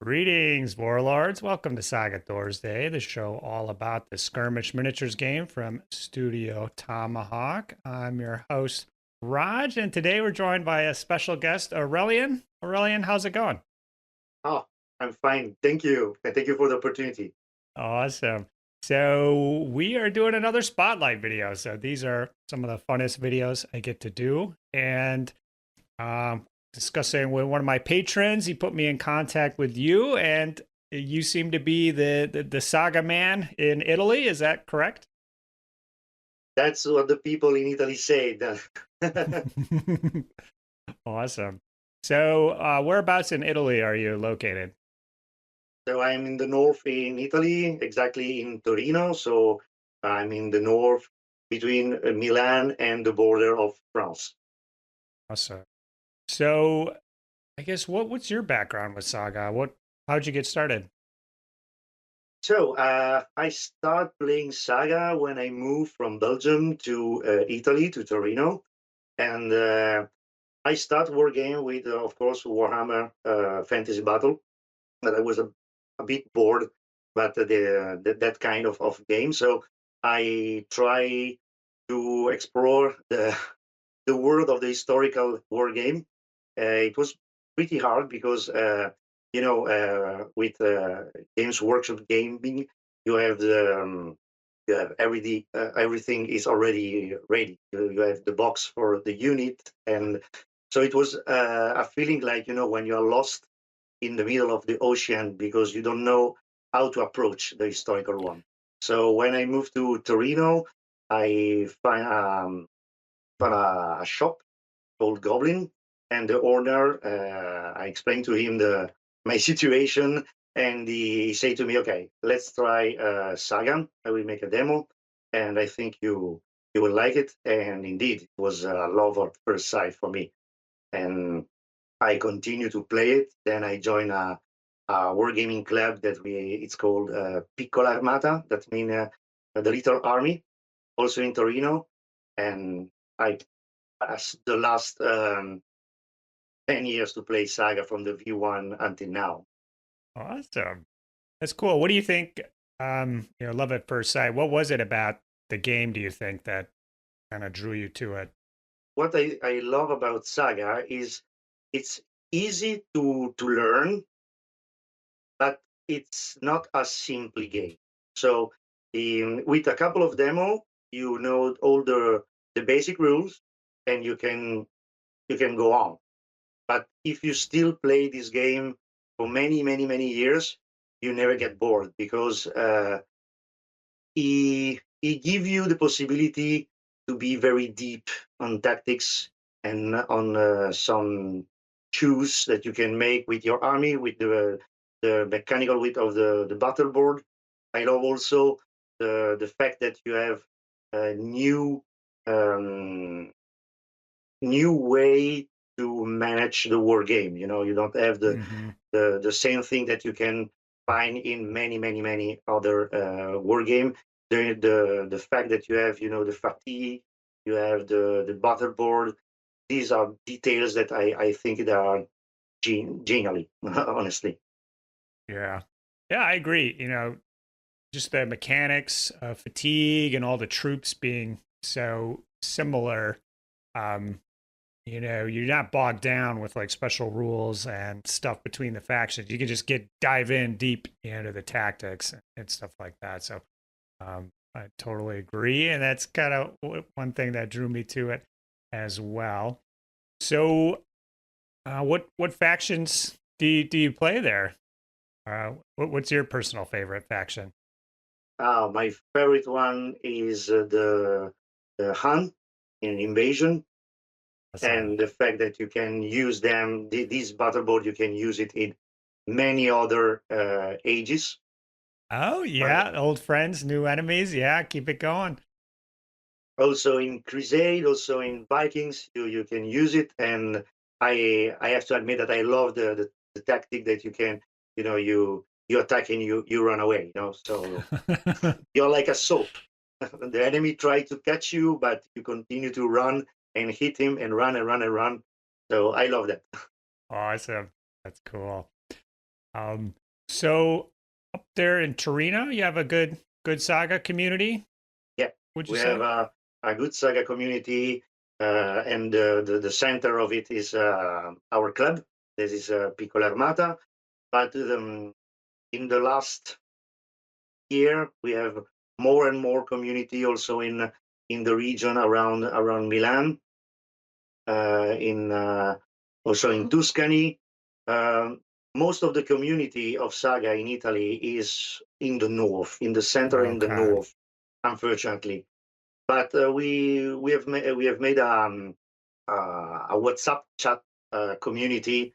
Greetings, warlords. Welcome to Saga Thursday, the show all about the skirmish miniatures game from Studio Tomahawk. I'm your host, Rodge, and today we're joined by a special guest, Aurelian. Aurelian, how's it going? Oh, I'm fine. Thank you. And thank you for the opportunity. Awesome. So we are doing another spotlight video. So these are some of the funnest videos I get to do. And discussing with one of my patrons, he put me in contact with you, and you seem to be the Saga man in Italy. Is that correct? That's what the people in Italy say. Awesome. So, whereabouts in Italy are you located? So I'm in the north in Italy, exactly in Torino. So I'm in the north between Milan and the border of France. Awesome. So, I guess what's your background with Saga? How'd you get started? So I started playing Saga when I moved from Belgium to Italy, to Torino. And I started wargame with, of course, Warhammer Fantasy Battle. But I was a bit bored, but that kind of game. So I try to explore the world of the historical war game. It was pretty hard because with Games Workshop gaming, you have everything is already ready. You have the box for the unit, and so it was a feeling like when you are lost in the middle of the ocean because you don't know how to approach the historical one. So when I moved to Torino, I found a shop called Goblin, and the owner, I explained to him my situation, and he said to me, "Okay, let's try Saga. I will make a demo, and I think you will like it." And indeed, it was a love at first sight for me, and I continue to play it. Then I join a wargaming club it's called Piccola Armata. That means the little army, also in Torino. And I passed the last 10 years to play Saga from the V1 until now. Awesome. That's cool. What do you think? Love at first sight. What was it about the game, do you think, that kind of drew you to it? What I love about Saga is it's easy to learn, but it's not a simple game. So with a couple of demo, you know all the basic rules, and you can go on. But if you still play this game for many years, you never get bored because he give you the possibility to be very deep on tactics and on some choose that you can make with your army, with the mechanical width of the battle board. I love also the fact that you have a um, new way to manage the war game. You don't have Hmm. the same thing that you can find in many other war game. The fact that you have the fatigue, you have the battle board. These are details that I think that are genially, honestly. Yeah. Yeah, I agree. Just the mechanics of fatigue and all the troops being so similar. Um, you're not bogged down with like special rules and stuff between the factions. You can just dive in deep into the tactics and stuff like that. So I totally agree, and that's kind of one thing that drew me to it as well. So, what factions do you play there? What's your personal favorite faction? My favorite one is the Han in Invasion, Awesome. and the fact that you can use them, this battle board, you can use it in many other ages. Oh yeah, old friends, new enemies. Yeah, keep it going. Also in Crusade, also in Vikings, you can use it. And I have to admit that I love the tactic that you can, you attack and you run away. So you're like a soap. The enemy try to catch you, but you continue to run and hit him and run and run and run. So I love that. Awesome. That's cool. So up there in Torino, you have a good Saga community, Yeah, would you we have say? a good Saga community, and the center of it is our club. This is Piccola Armata. But in the last year, we have more and more community also in the region around Milan, in also in Tuscany. Um, Most of the community of Saga in Italy is in the north, in the center, in the Okay. north, unfortunately. But we have made a WhatsApp chat community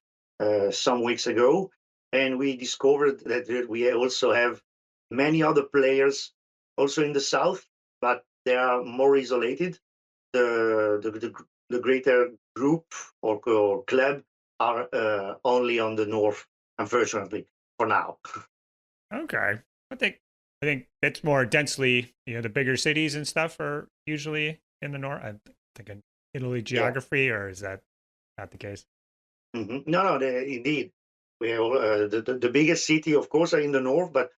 some weeks ago, and we discovered that we also have many other players also in the south, but they are more isolated. The greater group or club are only on the north, unfortunately, for now. Okay. I think I think it's more densely, the bigger cities and stuff are usually in the north. I'm thinking Italy Yeah. geography, or is that not the case? No, no, indeed. We have the biggest city, of course, are in the north, but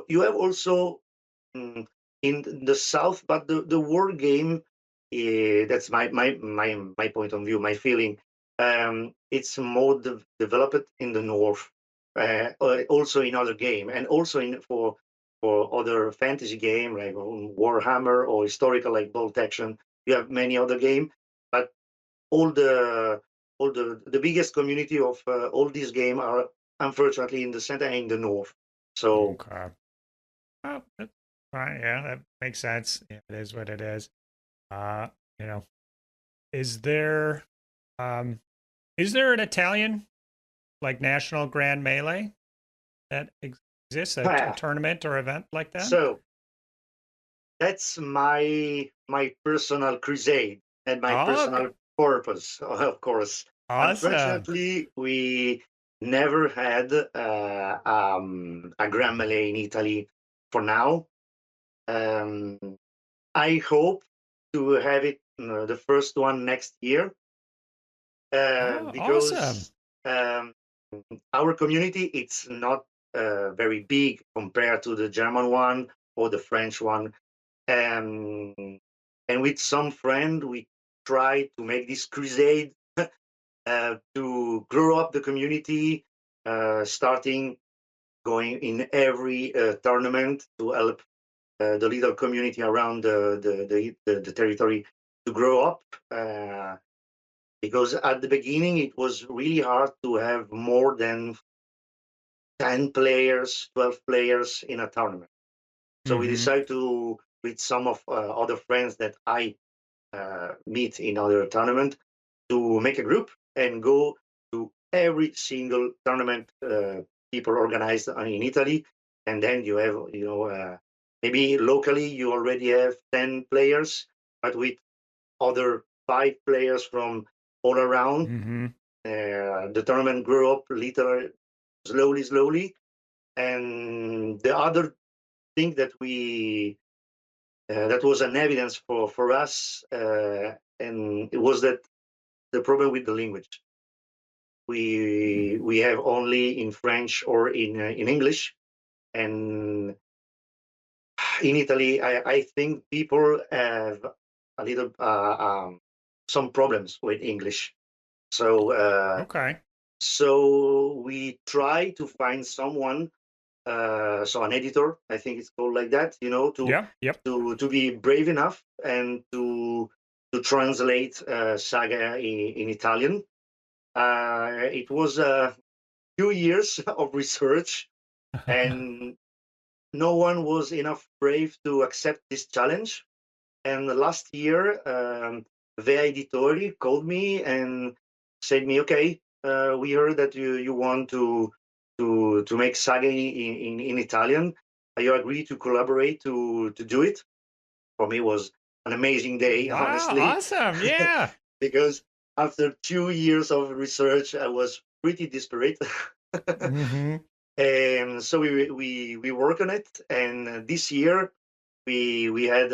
you have also in the south. But the war game, that's my point of view, my feeling. It's more developed in the north, also in other game, and also in for other fantasy game like Warhammer or historical like Bolt Action. You have many other game, but all the biggest community of all these game are unfortunately in the center and in the north. So Okay. Oh, that's fine. Yeah, that makes sense. Yeah, it is what it is. Uh, you know, is there um is there an Italian like national grand melee that exists, a tournament or event like that? so that's my personal crusade and my Oh, personal purpose, of course. awesome. Unfortunately, we never had a Grand Malay in Italy for now. Um, I hope to have it, the first one next year, Oh, awesome. because um, our community it's not very big compared to the German one or the French one. Um, and with some friend, we try to make this crusade to grow up the community, starting going in every tournament to help the little community around the territory to grow up. Because at the beginning, it was really hard to have more than 10 players, 12 players in a tournament. So we Mm-hmm. decided to, with some of other friends that I meet in other tournament, to make a group and go to every single tournament people organized in Italy. And then you have, maybe locally you already have 10 players, but with other 5 players from all around, Mm-hmm. the tournament grew up literally slowly. And the other thing that we that was an evidence for us, and it was that the problem with the language. We have only in French or in English, and in Italy, I think people have a little some problems with English. So Okay. so we try to find someone, so an editor, I think it's called like that, Yeah. Yep. to be brave enough and to translate Saga in Italian. It was a few years of research, and no one was enough brave to accept this challenge. And last year, the editori called me and said me, "Okay, we heard that you want to make Saga in Italian. You agree to collaborate to do it?" For me, it was an amazing day, Wow. honestly, Awesome. Yeah. because after 2 years of research, I was pretty desperate. Mm-hmm. And so we work on it. And this year we had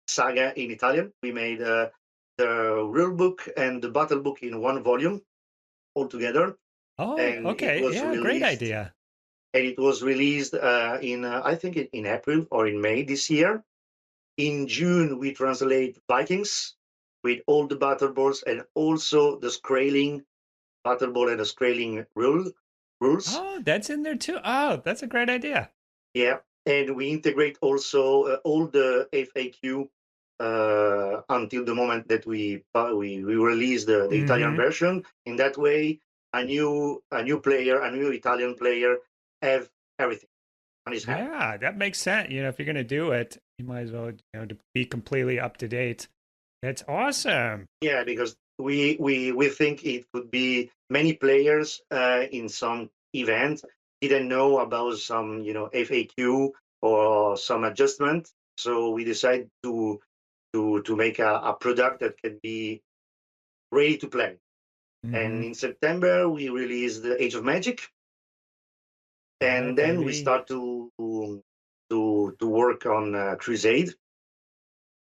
Saga in Italian. We made the rule book and the battle book in one volume altogether. Oh, and it okay. was Yeah, great released. idea. And it was released in I think in April or in May this year. In June, we translate Vikings with all the battle boards and also the scaling battle board and the scaling rules. Oh, that's in there too. Oh, that's a great idea. Yeah, and we integrate also all the FAQ until the moment that we release the Italian Hmm. version. In that way, a new player, a new Italian player, have everything on his hand. Yeah, that makes sense. If you're gonna do it, you might as well, to be completely up to date. That's awesome. Yeah, because we think it could be many players in some event didn't know about some FAQ or some adjustment. So we decided to make a product that can be ready to play. And Hmm. in September we released the Age of Magic, Yeah, and then we baby. start to work on Crusade.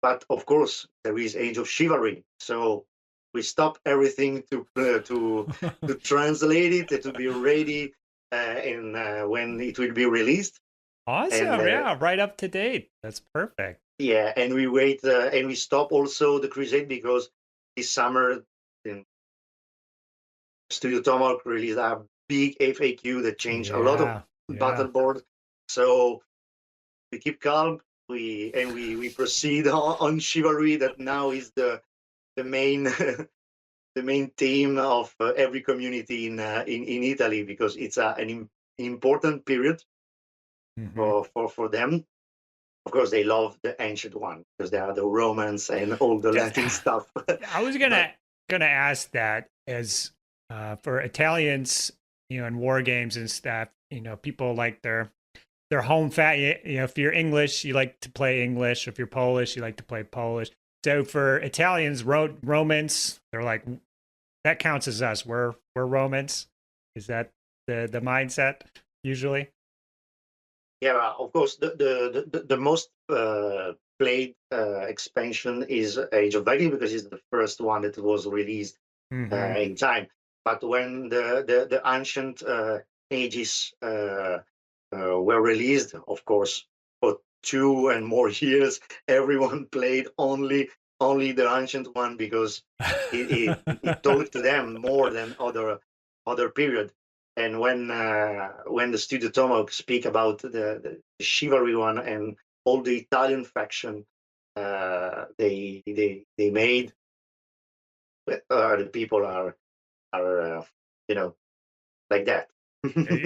But of course, there is Age of Chivalry. So we stop everything to translate it to be ready and when it will be released. And Awesome. Yeah, right up to date. That's perfect. yeah, and we wait and we stop also the Crusade because this summer in Studio Tomahawk released a big FAQ that changed a lot of Yeah, battle yeah. board. So we keep calm. We proceed on Chivalry. That now is the main the main theme of every community in Italy because it's an important period Hmm. for them. Of course, they love the ancient one because they are the Romans and all the Just, Latin stuff. I was But gonna ask that as for Italians, in war games and stuff. People like their home fat. If you're English, you like to play English. If you're Polish, you like to play Polish. So for Italians, Romans, they're like that counts as us. We're Romans. Is that the mindset usually? yeah, of course, the most played expansion is Age of Valkyrie because it's the first one that was released Hmm. in time. But when the ancient ages were released, of course, for 2 and more years, everyone played only the ancient one because it talked to them more than other period. And when the Studio Tomahawk speak about the chivalry one and all the Italian faction they made, the people are you know like that.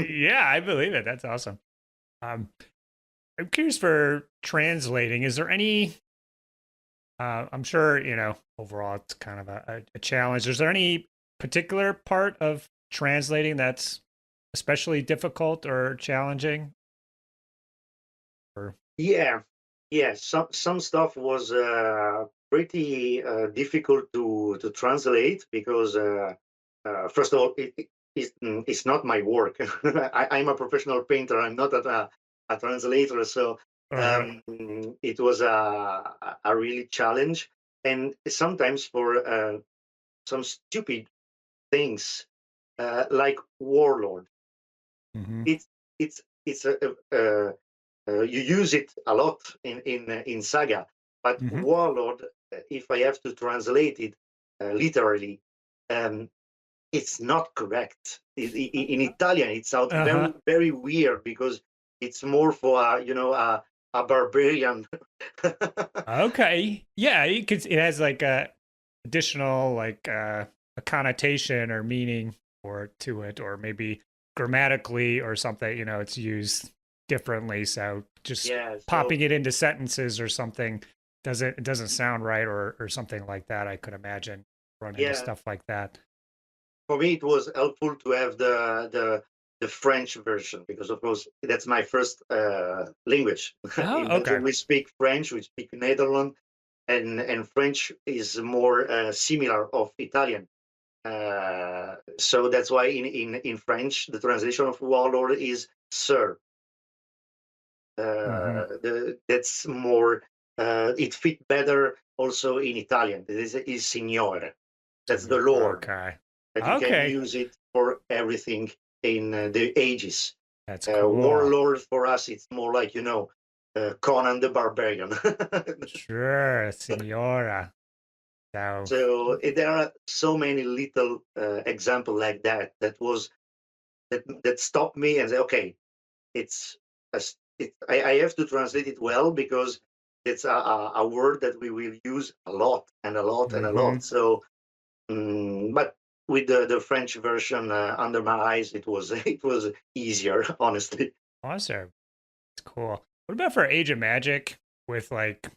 Yeah, I believe it. That's awesome. Um, I'm curious for translating. Is there any? I'm sure overall it's kind of a challenge. Is there any particular part of translating that's especially difficult or challenging? Or Yeah, yeah. Some stuff was pretty difficult to translate because first of all, it's not my work. I'm a professional painter. I'm not a translator, so uh-huh. it was a really challenge. And sometimes for some stupid things like warlord, Hmm. it's it's you use it a lot in Saga, but Hmm. Warlord, if I have to translate it literally, um, it's not correct. In Italian, it sounds Uh-huh. very weird because it's more for a barbarian. Okay. Yeah, it has like a additional like a connotation or meaning or to it, or maybe grammatically or something. It's used differently. So just Yeah, so popping it into sentences or something it doesn't sound right, or something like that. I could imagine run into yeah, stuff like that. for me it was helpful to have the French version because of course that's my first language. Oh, In okay. Belgium we speak French, we speak Netherlands, and French is more similar of Italian. So that's why in French the translation of warlord is sir. Hmm. That's more. It fit better also in Italian. It is signore. That's the lord Okay. that you can Okay. use it. for everything in the ages. That's cool. Warlord for us, it's more like, you know, Conan the Barbarian. Sure, Signora. So there are so many little examples like that that stopped me and say, okay, I have to translate it well because it's a word that we will use a lot and a lot and a lot. So, but with the French version under my eyes, it was easier, honestly. Awesome. It's cool. What about for Age of Magic with like,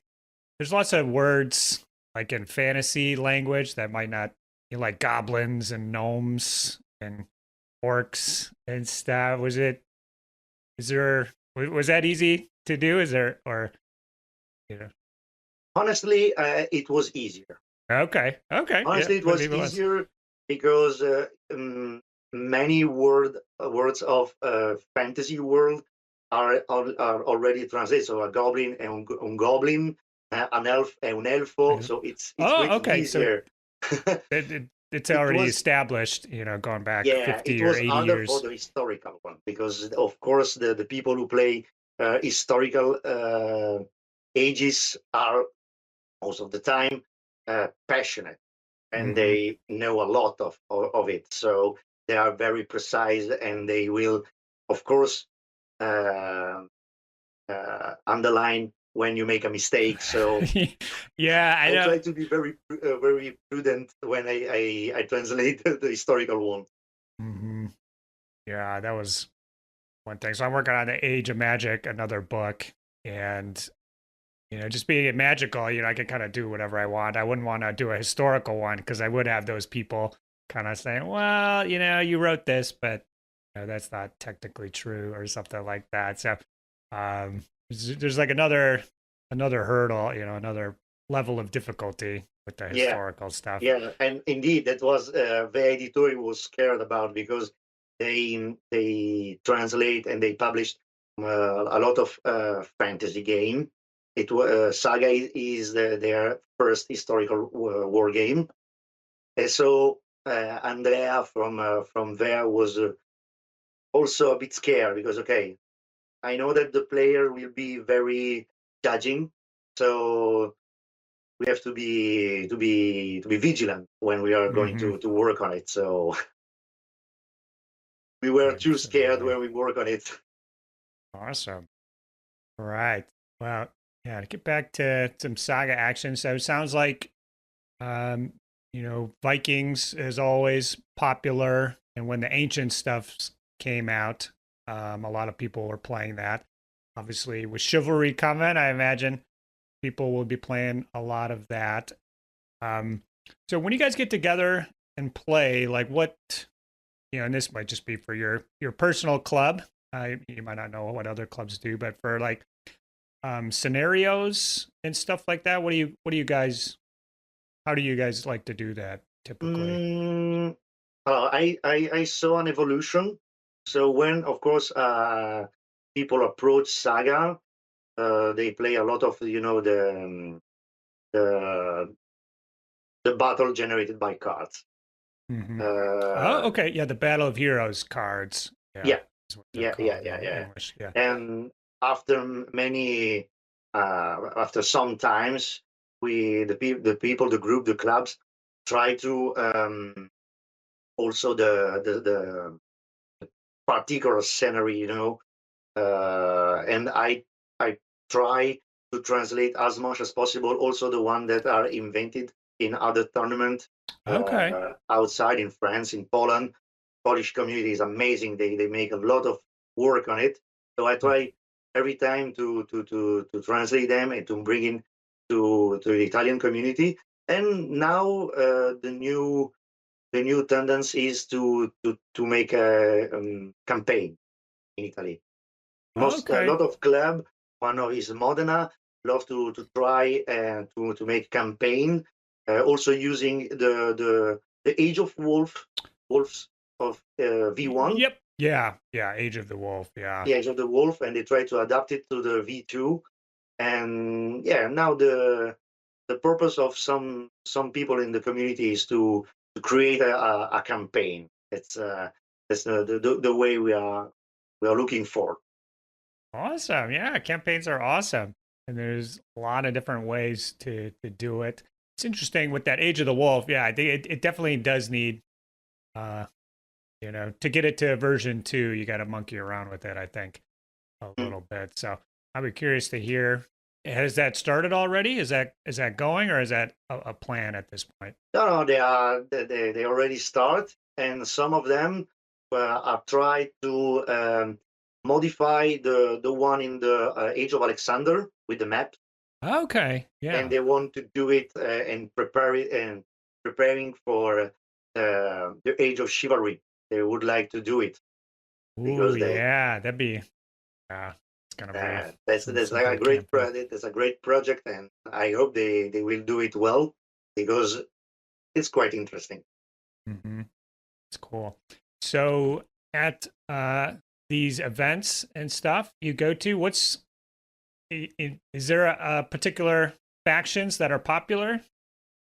there's lots of words like in fantasy language that might not, you know, like goblins and gnomes and orcs and stuff. Was that easy to do? Is there, or, you know? Honestly, it was easier. Okay. Honestly, it was easier because many words of fantasy world are already translated. So a goblin and un goblin, an elf and un elfo. So it's easier. So it's already established, you know, going back 50 or 80 years. It was harder for the historical one because, of course, the people who play historical ages are most of the time passionate, and they know a lot of it. So they are very precise, and they will, of course, underline when you make a mistake. So yeah, I try to be very prudent when I translate the historical one. Yeah, that was one thing. So I'm working on the Age of Magic, another book, and you know, just being magical, you know, I can kind of do whatever I want. I wouldn't want to do a historical one because I would have those people kind of saying, well, you know, you wrote this, but you know, that's not technically true or something like that. So there's like another hurdle, you know, another level of difficulty with the historical stuff. Yeah, and indeed, that was the editor was scared about because they translate and they published a lot of fantasy game. It was Saga is their first historical war game, and so Andrea from there was also a bit scared because okay, I know that the player will be very judging, so we have to be vigilant when we are going to work on it. So we were too scared when we work on it. Awesome. All right. Well, yeah, to get back to some Saga action. So it sounds like, you know, Vikings is always popular. And when the ancient stuff came out, a lot of people were playing that. Obviously, with Chivalry coming, I imagine people will be playing a lot of that. So when you guys get together and play, like what, you know, and this might just be for your personal club. You might not know what other clubs do, but for like scenarios and stuff like that, how do you guys like to do that typically? I saw an evolution. So when, of course, people approach Saga, they play a lot of, you know, the battle generated by cards. Oh, okay, yeah, the Battle of Heroes cards. Yeah. English, yeah. And after many, after some times, the group, the clubs, try to also the particular scenery, you know, and I try to translate as much as possible. Also, the one that are invented in other tournaments outside in France, in Poland. Polish community is amazing. They make a lot of work on it. So I try every time to translate them and to bring in to the Italian community. And now the new tendency is to make a campaign in Italy. A lot of club, one of is Modena, love to try and to make campaign. Also using the Age of Wolves of V1. Yep. Yeah. Age of the Wolf. Yeah. The Age of the Wolf, and they try to adapt it to the V2. And yeah, now the purpose of some people in the community is to create a campaign. That's the way we are looking for. Awesome. Yeah, campaigns are awesome. And there's a lot of different ways to do it. It's interesting with that Age of the Wolf. Yeah, I think it definitely does need uh to get it to version 2, you got to monkey around with it, I think, a little bit. So I'd be curious to hear, has that started already? Is that going, or is that a plan at this point? No, they already start, and some of them are trying to modify the one in the Age of Alexander with the map. Okay, yeah. And they want to do it and prepare it and preparing for the Age of Chivalry. They would like to do it Ooh, yeah, that'd be it's gonna be that's like a great project. It's a great project, and I hope they will do it well, because it's quite interesting. Mm-hmm. It's cool. So at these events and stuff you go to, is there a particular factions that are popular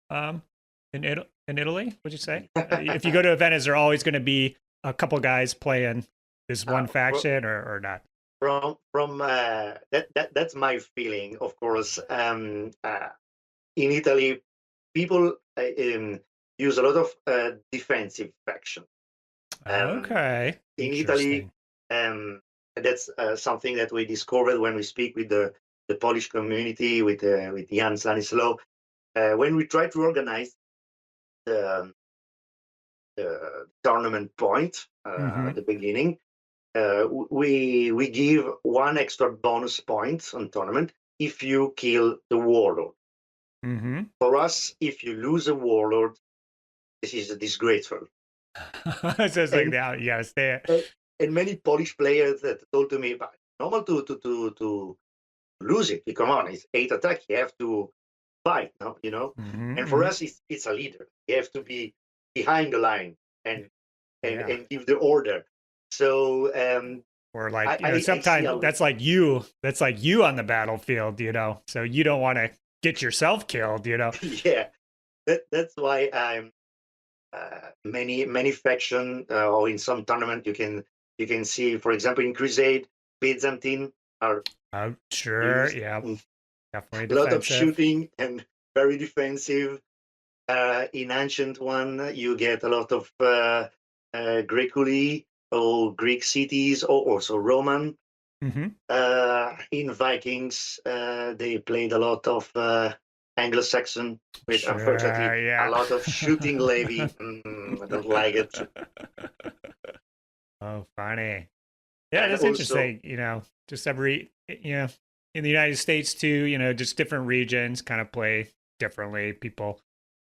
in Italy, would you say? If you go to an event, is there always going to be a couple guys playing this one faction, or not? From that's my feeling, of course. In Italy, people use a lot of defensive faction. Okay. In Italy, that's something that we discovered when we speak with the Polish community, with Jan Stanislaw. When we try to organize the tournament point at the beginning, we give one extra bonus point on tournament if you kill the warlord. For us, if you lose a warlord, this is disgraceful. So it's like now you gotta stay. And many Polish players that told to me, but normal to lose it. Come on, it's 8 attack. You have to fight, no? And for us, it's a leader. You have to be behind the line and give the order. So or like sometimes that's like you on the battlefield, so you don't want to get yourself killed, Yeah, that's why I'm many faction, or in some tournament you can see, for example, in Crusade, Byzantine are sure, yeah, definitely defensive. A lot of shooting and very defensive. In Ancient One, you get a lot of Greculi or Greek cities, or also Roman. In Vikings, they played a lot of Anglo-Saxon, with unfortunately a lot of shooting levy. I don't like it. Oh, funny. Yeah, that's interesting. Just every in the United States too. Just different regions kind of play differently. People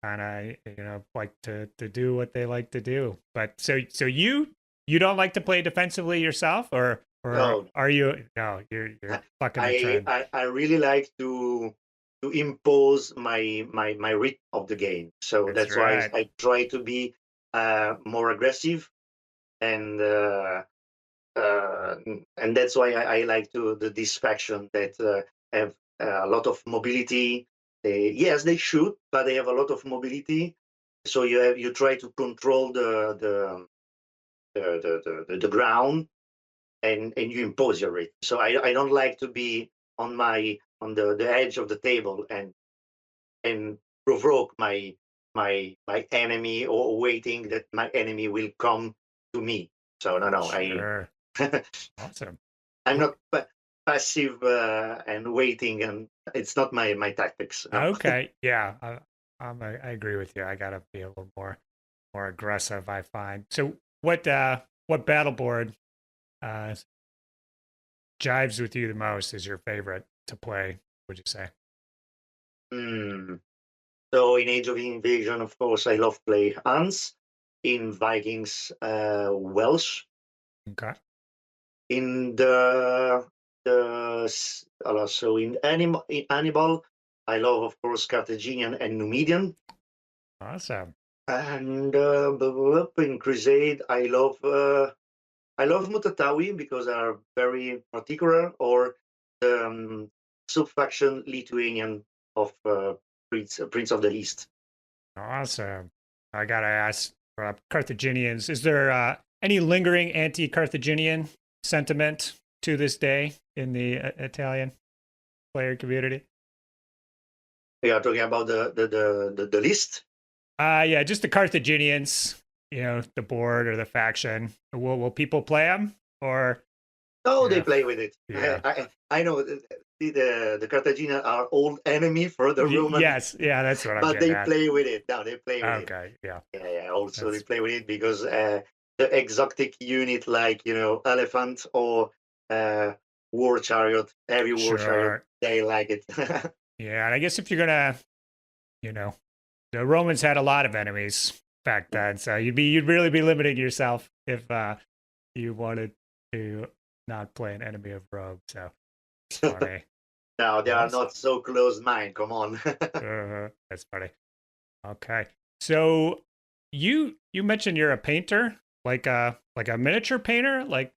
kind of like to do what they like to do. But so you don't like to play defensively yourself, or no. Are you? No, you're fucking the trend. I really like to impose my rhythm of the game. So that's why I try to be more aggressive, and that's why I like this faction that have a lot of mobility. Yes, they shoot, but they have a lot of mobility. So you try to control the ground, and you impose your rhythm. So I don't like to be on the edge of the table and provoke my enemy, or waiting that my enemy will come to me. So no, sure. Awesome. I'm not passive and waiting, and it's not my tactics. No. Okay, yeah, I agree with you. I gotta be a little more aggressive, I find. So what battle board jives with you the most, is your favorite to play, would you say? So in Age of Invasion, of course, I love play Hans. In Vikings, Welsh. Okay. In so in Hannibal, I love, of course, Carthaginian and Numidian. Awesome. And in Crusade, I love Mutatawi, because they are very particular, or the sub-faction Lithuanian of Prince of the East. Awesome. I gotta ask, Carthaginians. Is there any lingering anti-Carthaginian sentiment to this day in the Italian player community? We are talking about the list. Yeah, just the Carthaginians. You know, the board or the faction. Will people play them or? No, they play with it. Yeah. I know the Carthaginians are old enemy for the Roman. Yes, yeah, that's what I'm but they at. play with it. No, they play with it. Okay, yeah. Yeah. Also, they play with it because the exotic unit like elephant or war chariot, heavy war chariot, they like it. Yeah, and I guess if you're gonna, the Romans had a lot of enemies back then, so you'd really be limiting yourself if you wanted to not play an enemy of Rome. So it's funny. No, they are not so close mind. Come on. That's funny. Okay, so you mentioned you're a painter, like a miniature painter, like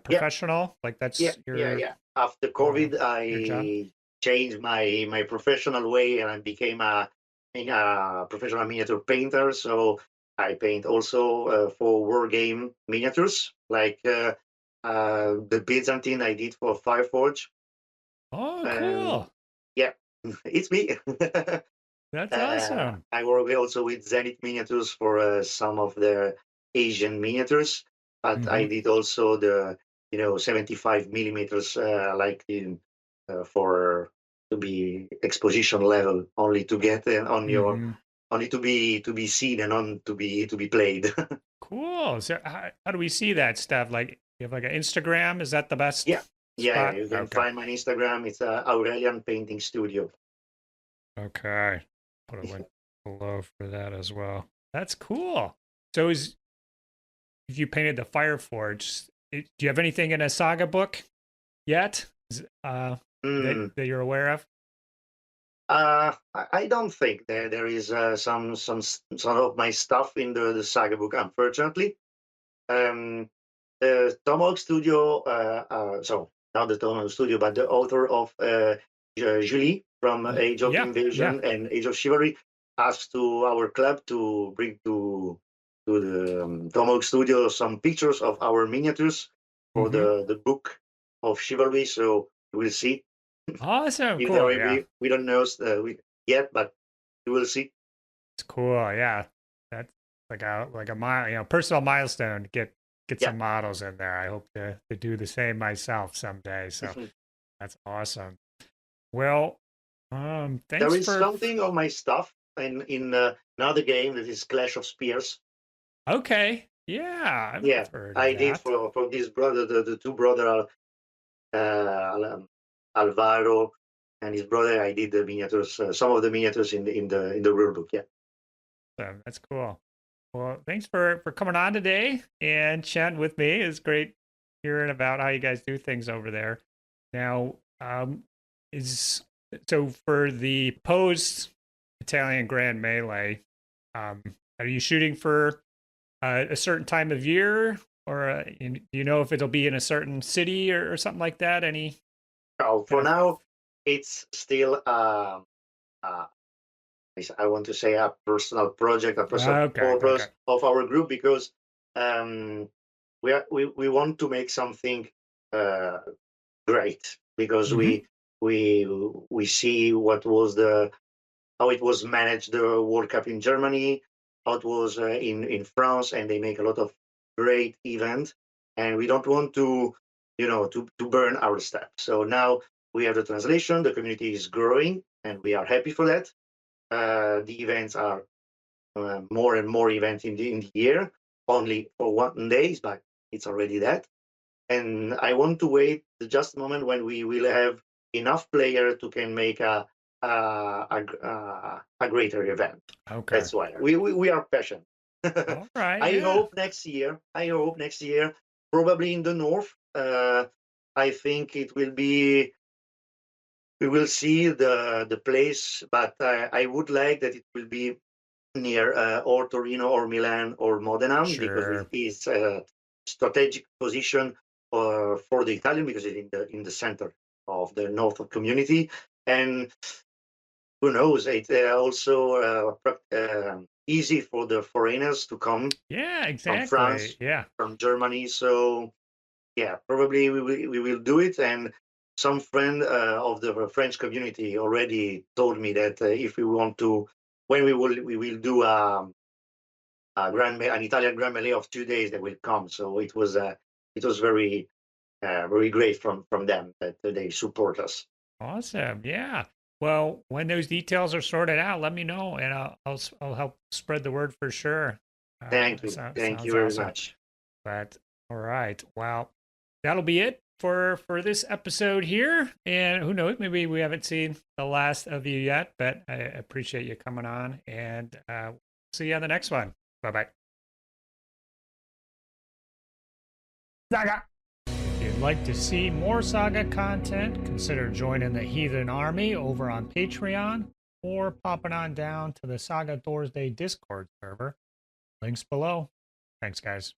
professional, like that's yeah. After COVID, I changed my professional way and I became a professional miniature painter. So I paint also for Wargame Miniatures, like the Byzantine I did for Fireforge. Oh, cool. Yeah, it's me. That's awesome. I work also with Zenith Miniatures for some of the Asian miniatures, but I did also the 75 millimeters for to be exposition level, only to get on your only to be seen and on to be played. Cool. So how do we see that stuff? Like you have like an Instagram? Is that the best? Yeah. Spot? You can find my Instagram. It's Aurelian Painting Studio. Okay. Put a link below for that as well. That's cool. So if you painted the Fireforge, do you have anything in a Saga book yet that you're aware of? I don't think there is some of my stuff in the Saga book, unfortunately. The Tomahawk Studio, so not the Tomahawk Studio, but the author of Julie from Age of Invasion and Age of Chivalry asked to our club to bring to the Tomahawk Studio some pictures of our miniatures for the book of Chivalry. So we'll see. Awesome, cool. We don't know yet, but we will see. It's cool. Yeah, that's like a personal milestone to get some models in there. I hope to do the same myself someday. So that's awesome. Well, thanks. There is something of my stuff in another game that is Clash of Spears. Okay. Yeah. I did for this brother, the two brother Alvaro and his brother. I did the miniatures, some of the miniatures in the rule book. Yeah. So that's cool. Well, thanks for coming on today and chatting with me. It's great hearing about how you guys do things over there. Now, so for the post Italian Grand Melee, are you shooting for a certain time of year, or do you know if it'll be in a certain city or something like that? For now, it's still I want to say a personal project, a personal purpose of our group, because we want to make something great, because we see what was how it was managed, the World Cup in Germany, how it was in France, and they make a lot of great events, and we don't want to to burn our stuff. So now we have the translation, the community is growing, and we are happy for that. The events are more and more events in the year, only for 1 day, but it's already that. And I want to wait just a moment when we will have enough players to can make a greater event. Okay, that's why we are passionate. All right. I hope next year, probably in the north. I think it will be. We will see the place, but I would like that it will be near or Torino or Milan or Modena, because it's a strategic position for the Italian, because it's in the center of the north of community. And who knows, it also easy for the foreigners to come Yeah, from exactly. France, Yeah. from Germany. So yeah, probably we will do it. And some friend of the French community already told me that if we want to, when we will do an Italian Grand Melee of 2 days, they will come. So it was very great from them that they support us. Awesome. Yeah. Well, when those details are sorted out, let me know, and I'll help spread the word for sure. Thank you Sounds very awesome. much. But all right. Well, that'll be it for this episode here. And who knows, maybe we haven't seen the last of you yet, but I appreciate you coming on, and see you on the next one. Bye bye. Saga. If you'd like to see more Saga content, consider joining the Heathen Army over on Patreon or popping on down to the Saga Thursday Discord server. Links below. Thanks, guys.